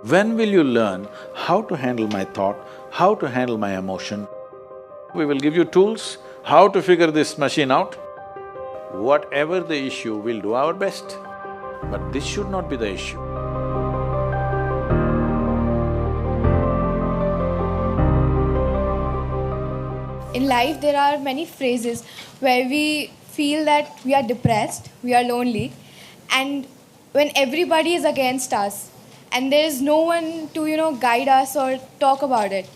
When will you learn how to handle my thought, how to handle my emotion? We will give you tools, how to figure this machine out. Whatever the issue, we'll do our best. But this should not be the issue. In life, there are many phrases where we feel that we are depressed, we are lonely, and when everybody is against us and there is no one to, guide us or talk about it.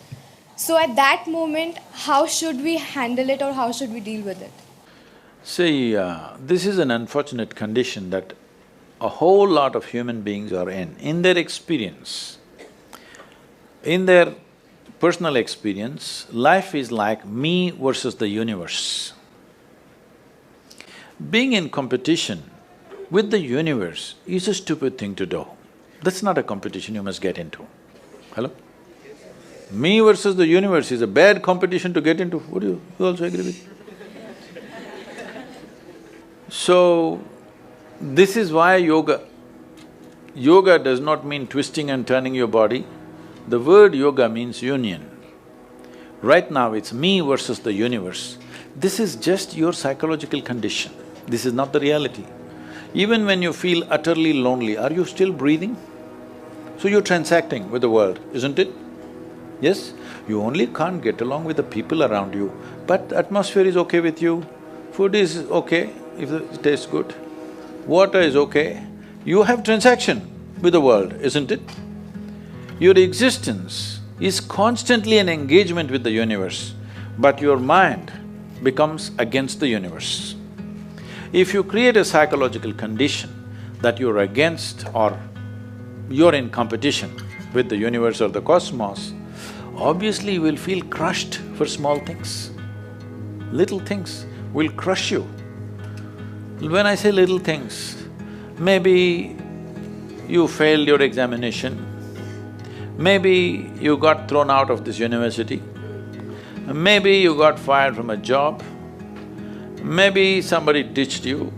So at that moment, how should we handle it or how should we deal with it? See, this is an unfortunate condition that a whole lot of human beings are in their experience. In their personal experience, life is like me versus the universe. Being in competition with the universe is a stupid thing to do. That's not a competition you must get into. Hello? Me versus the universe is a bad competition to get into. Would you also agree with? So, this is why yoga. Yoga does not mean twisting and turning your body. The word yoga means union. Right now it's me versus the universe. This is just your psychological condition. This is not the reality. Even when you feel utterly lonely, are you still breathing? So you're transacting with the world, isn't it? Yes? You only can't get along with the people around you, but atmosphere is okay with you, food is okay if it tastes good, water is okay. You have transaction with the world, isn't it? Your existence is constantly an engagement with the universe, but your mind becomes against the universe. If you create a psychological condition that you're against or you're in competition with the universe or the cosmos, obviously you will feel crushed for small things. Little things will crush you. When I say little things, maybe you failed your examination, maybe you got thrown out of this university, maybe you got fired from a job, maybe somebody ditched you,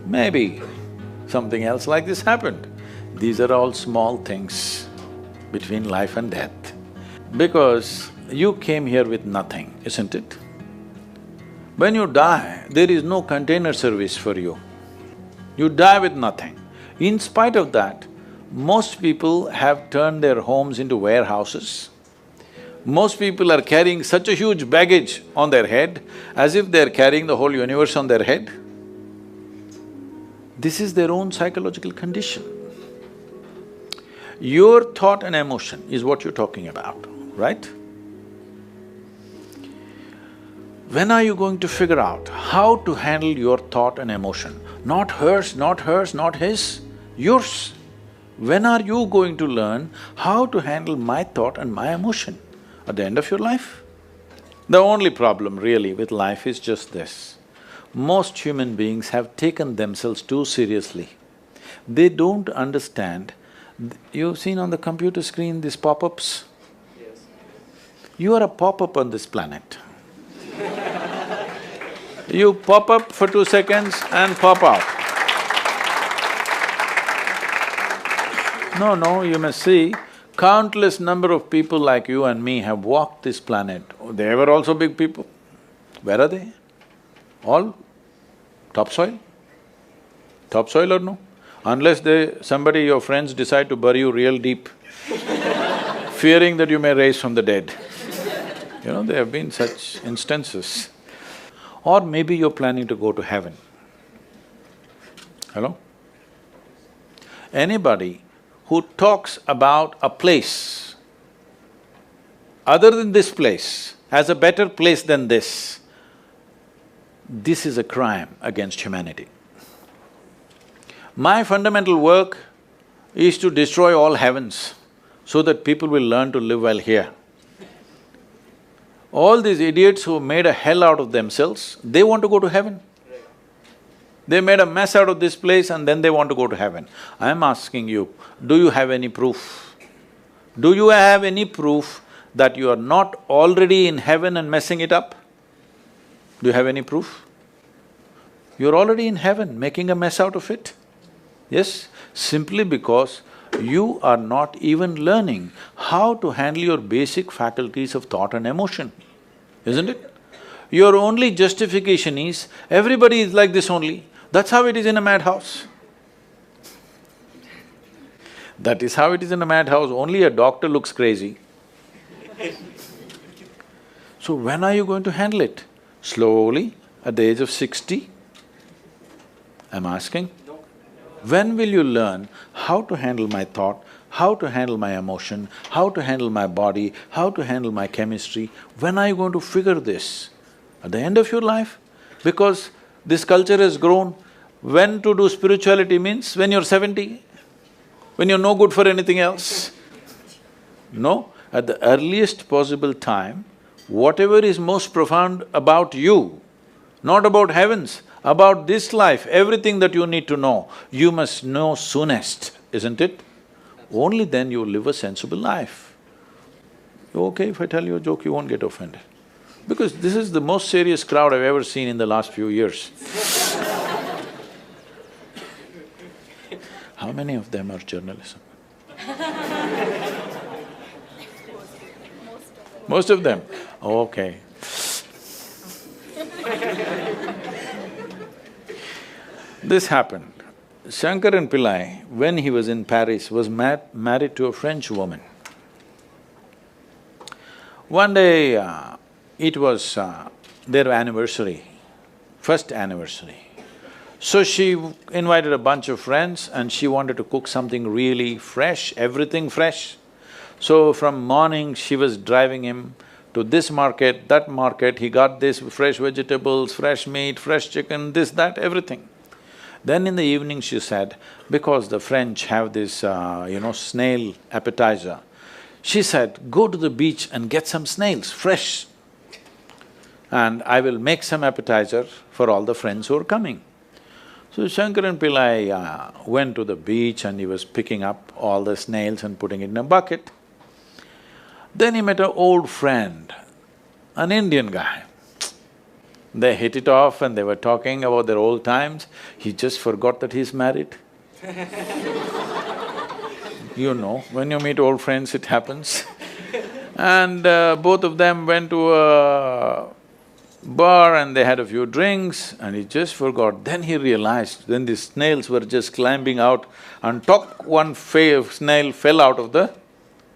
maybe something else like this happened. These are all small things between life and death. Because you came here with nothing, isn't it? When you die, there is no container service for you. You die with nothing. In spite of that, most people have turned their homes into warehouses. Most people are carrying such a huge baggage on their head, as if they're carrying the whole universe on their head. This is their own psychological condition. Your thought and emotion is what you're talking about, right? When are you going to figure out how to handle your thought and emotion? Not hers, not hers, not his, yours. When are you going to learn how to handle my thought and my emotion? At the end of your life? The only problem really with life is just this. Most human beings have taken themselves too seriously. They don't understand. You've seen on the computer screen these pop-ups? Yes. You are a pop-up on this planet. You pop up for 2 seconds and pop out. No, you must see, countless number of people like you and me have walked this planet. They were also big people. Where are they? All topsoil? Topsoil or no? Unless somebody, your friends decide to bury you real deep, fearing that you may rise from the dead. There have been such instances. Or maybe you're planning to go to heaven. Hello? Anybody who talks about a place other than this place, as a better place than this is a crime against humanity. My fundamental work is to destroy all heavens so that people will learn to live well here. All these idiots who made a hell out of themselves, they want to go to heaven. They made a mess out of this place and then they want to go to heaven. I am asking you, do you have any proof? Do you have any proof that you are not already in heaven and messing it up? Do you have any proof? You're already in heaven, making a mess out of it. Yes, simply because you are not even learning how to handle your basic faculties of thought and emotion, isn't it? Your only justification is, everybody is like this only. That's how it is in a madhouse. That is how it is in a madhouse, only a doctor looks crazy. So when are you going to handle it? Slowly, at the age of 60? I'm asking. When will you learn how to handle my thought, how to handle my emotion, how to handle my body, how to handle my chemistry? When are you going to figure this? At the end of your life? Because this culture has grown, when to do spirituality means when you're 70, when you're no good for anything else. No, at the earliest possible time, whatever is most profound about you, not about heavens, about this life, everything that you need to know, you must know soonest, isn't it? Only then you live a sensible life. Okay, if I tell you a joke, you won't get offended. Because this is the most serious crowd I've ever seen in the last few years. How many of them are journalism? Most of them? Okay. This happened. Shankaran Pillai, when he was in Paris, was married to a French woman. One day, it was their anniversary, first anniversary. So she invited a bunch of friends and she wanted to cook something really fresh, everything fresh. So from morning, she was driving him to this market, that market, he got this fresh vegetables, fresh meat, fresh chicken, this, that, everything. Then in the evening she said, because the French have this, snail appetizer, she said, go to the beach and get some snails, fresh, and I will make some appetizer for all the friends who are coming. So Shankaran Pillai went to the beach and he was picking up all the snails and putting it in a bucket. Then he met an old friend, an Indian guy. They hit it off and they were talking about their old times. He just forgot that he's married. You know, when you meet old friends, it happens. And both of them went to a bar and they had a few drinks and he just forgot. Then he realized, then the snails were just climbing out and one snail fell out of the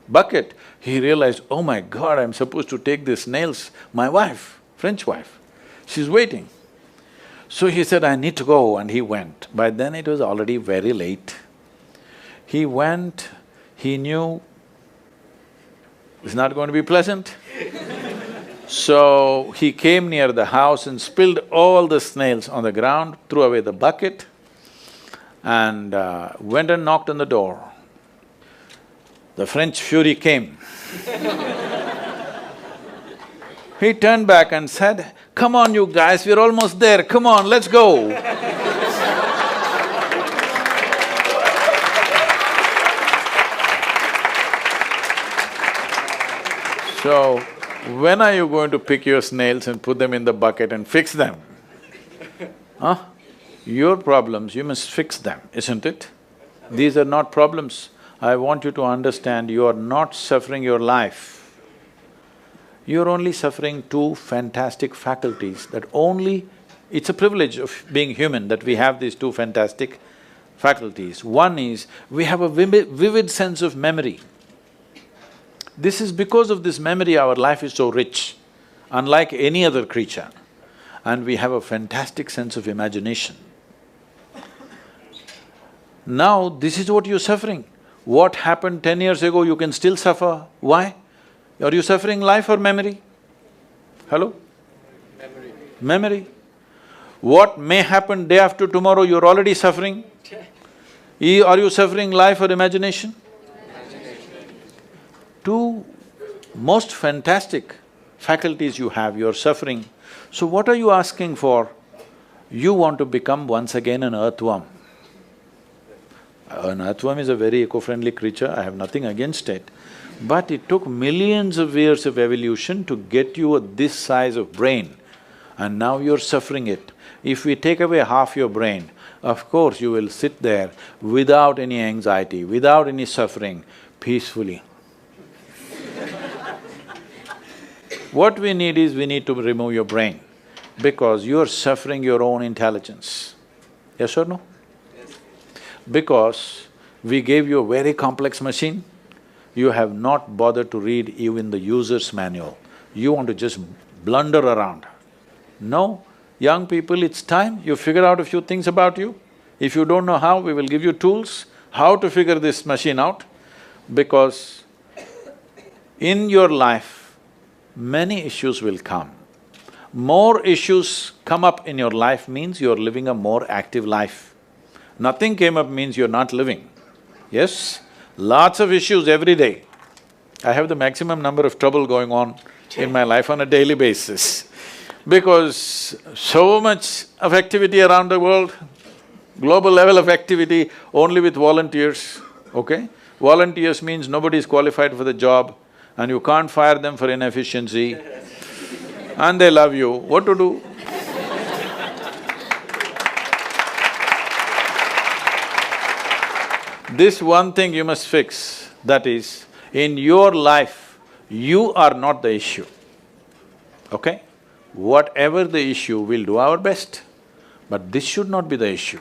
bucket. He realized, oh my God, I'm supposed to take these snails, my wife, French wife, she's waiting. So he said, I need to go, and he went. By then it was already very late. He went, he knew it's not going to be pleasant. So he came near the house and spilled all the snails on the ground, threw away the bucket and went and knocked on the door. The French fury came. He turned back and said, come on you guys, we're almost there, come on, let's go. So, when are you going to pick your snails and put them in the bucket and fix them? Huh? Your problems, you must fix them, isn't it? These are not problems. I want you to understand, you are not suffering your life. You're only suffering two fantastic faculties that only… It's a privilege of being human that we have these two fantastic faculties. One is, we have a vivid sense of memory. This is because of this memory our life is so rich, unlike any other creature. And we have a fantastic sense of imagination. Now, this is what you're suffering. What happened 10 years ago, you can still suffer. Why? Are you suffering life or memory? Hello? Memory. Memory. What may happen day after tomorrow, you're already suffering. Are you suffering life or imagination? Two most fantastic faculties you have, you're suffering. So what are you asking for? You want to become once again an earthworm. An earthworm is a very eco-friendly creature, I have nothing against it. But it took millions of years of evolution to get you this size of brain, and now you're suffering it. If we take away half your brain, of course you will sit there without any anxiety, without any suffering, peacefully. What we need is, we need to remove your brain, because you are suffering your own intelligence. Yes or no? Yes. Because we gave you a very complex machine, you have not bothered to read even the user's manual. You want to just blunder around. No, young people, it's time you figure out a few things about you. If you don't know how, we will give you tools, how to figure this machine out, because in your life, many issues will come. More issues come up in your life means you're living a more active life. Nothing came up means you're not living. Yes? Lots of issues every day. I have the maximum number of trouble going on in my life on a daily basis, because so much of activity around the world, global level of activity only with volunteers, okay? Volunteers means nobody is qualified for the job and you can't fire them for inefficiency and they love you, what to do? This one thing you must fix, that is, in your life, you are not the issue, okay? Whatever the issue, we'll do our best, but this should not be the issue.